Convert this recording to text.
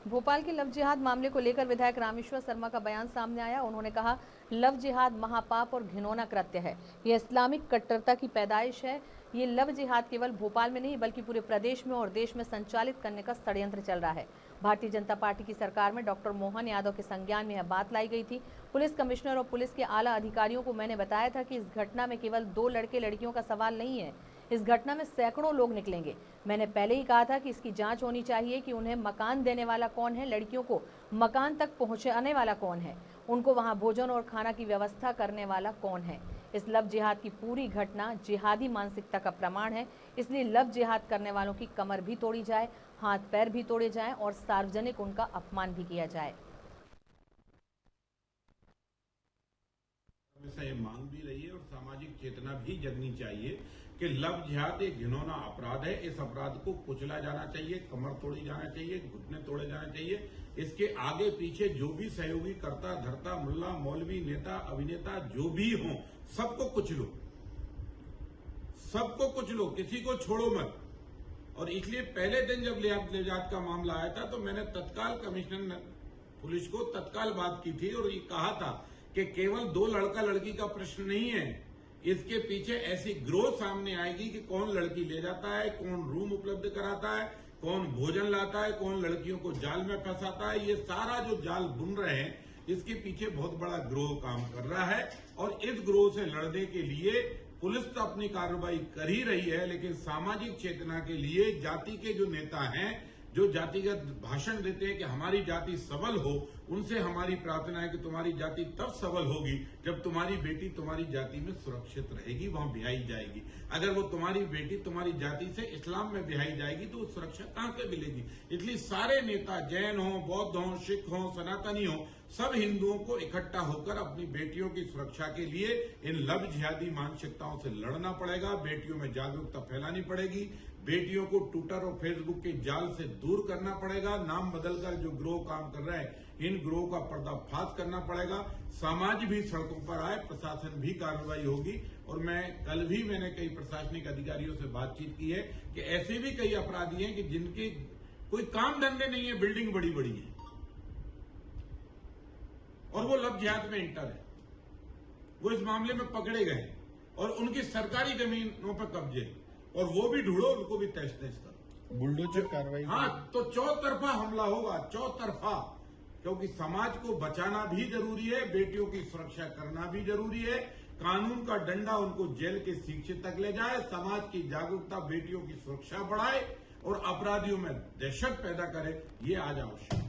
भोपाल के लव जिहाद मामले को लेकर विधायक रामेश्वर शर्मा का बयान सामने आया। उन्होंने कहा, लव जिहाद महापाप और घिनौना कृत्य है। यह इस्लामिक कट्टरता की पैदाइश है। ये लव जिहाद केवल भोपाल में नहीं बल्कि पूरे प्रदेश में और देश में संचालित करने का षड्यंत्र चल रहा है। भारतीय जनता पार्टी की सरकार में डॉक्टर मोहन यादव के संज्ञान में यह बात लाई गई थी। पुलिस कमिश्नर और पुलिस के आला अधिकारियों को मैंने बताया था कि इस घटना में केवल 2 लड़के लड़कियों का सवाल नहीं है, इस घटना में सैकड़ों लोग निकलेंगे। मैंने पहले ही कहा था कि इसकी जांच होनी चाहिए कि उन्हें मकान देने वाला कौन है, लड़कियों को मकान तक पहुंचाने वाला कौन है, उनको वहां भोजन और खाना की व्यवस्था करने वाला कौन है। इस लव जिहाद की पूरी घटना जिहादी मानसिकता का प्रमाण है। इसलिए लव जिहाद करने वालों की कमर भी तोड़ी जाए, हाथ पैर भी तोड़े जाएं और सार्वजनिक उनका अपमान भी किया जाए। हमेशा ये मांग भी रही है और सामाजिक चेतना भी जगनी चाहिए कि लव जिहाद एक घिनौना अपराध है। इस अपराध को कुचला जाना चाहिए, कमर तोड़ी जाना चाहिए, घुटने तोड़े जाने चाहिए। इसके आगे पीछे जो भी सहयोगी करता धरता, मुल्ला, मौलवी, नेता, अभिनेता जो भी हों, सबको कुचलो, सबको कुचलो, किसी को छोड़ो मत। और इसलिए पहले दिन जब लव जिहाद का मामला आया था तो मैंने तत्काल कमिश्नर पुलिस को तत्काल बात की थी और ये कहा था कि केवल 2 लड़का लड़की का प्रश्न नहीं है, इसके पीछे ऐसी ग्रोथ सामने आएगी कि कौन लड़की ले जाता है, कौन रूम उपलब्ध कराता है, कौन भोजन लाता है, कौन लड़कियों को जाल में फंसाता है। ये सारा जो जाल बुन रहे हैं, इसके पीछे बहुत बड़ा ग्रोह काम कर रहा है। और इस ग्रोह से लड़ने के लिए पुलिस तो अपनी कार्रवाई कर ही रही है, लेकिन सामाजिक चेतना के लिए जाति के जो नेता हैं, जो जातिगत भाषण देते हैं कि हमारी जाति सबल हो, उनसे हमारी प्रार्थना है कि तुम्हारी जाति तब सबल होगी जब तुम्हारी बेटी तुम्हारी जाति में सुरक्षित रहेगी, वहां ब्याही जाएगी। अगर वो तुम्हारी बेटी तुम्हारी जाति से इस्लाम में ब्याही जाएगी तो सुरक्षा कहां से मिलेगी। इसलिए सारे नेता, जैन हो, बौद्ध हो, सिख हो, सनातनी हो, सब हिंदुओं को इकट्ठा होकर अपनी बेटियों की सुरक्षा के लिए इन लव जिहादी मानसिकताओं से लड़ना पड़ेगा। बेटियों में जागरूकता फैलानी पड़ेगी। बेटियों को ट्विटर और फेसबुक के जाल से दूर करना पड़ेगा। नाम बदलकर जो ग्रोह काम कर रहे हैं, इन ग्रोह का पर्दाफाश करना पड़ेगा। समाज भी सड़कों पर आए, प्रशासन भी कार्रवाई होगी। और कल भी मैंने कई प्रशासनिक अधिकारियों से बातचीत की है कि ऐसे भी कई अपराधी हैं कि जिनके कोई काम धंधे नहीं है, बिल्डिंग बड़ी बड़ी है और वो लव जिहाद में इंटर है। वो इस मामले में पकड़े गए और उनकी सरकारी जमीनों पर कब्जे, और वो भी ढूंढो, उनको भी तहस नहस करो, बुलडोजर कार्रवाई। हाँ, तो चौतरफा हमला होगा, चौतरफा। क्योंकि समाज को बचाना भी जरूरी है, बेटियों की सुरक्षा करना भी जरूरी है। कानून का डंडा उनको जेल के शिक्षे तक ले जाए, समाज की जागरूकता बेटियों की सुरक्षा बढ़ाए और अपराधियों में दहशत पैदा करे, ये आज आवश्यक है।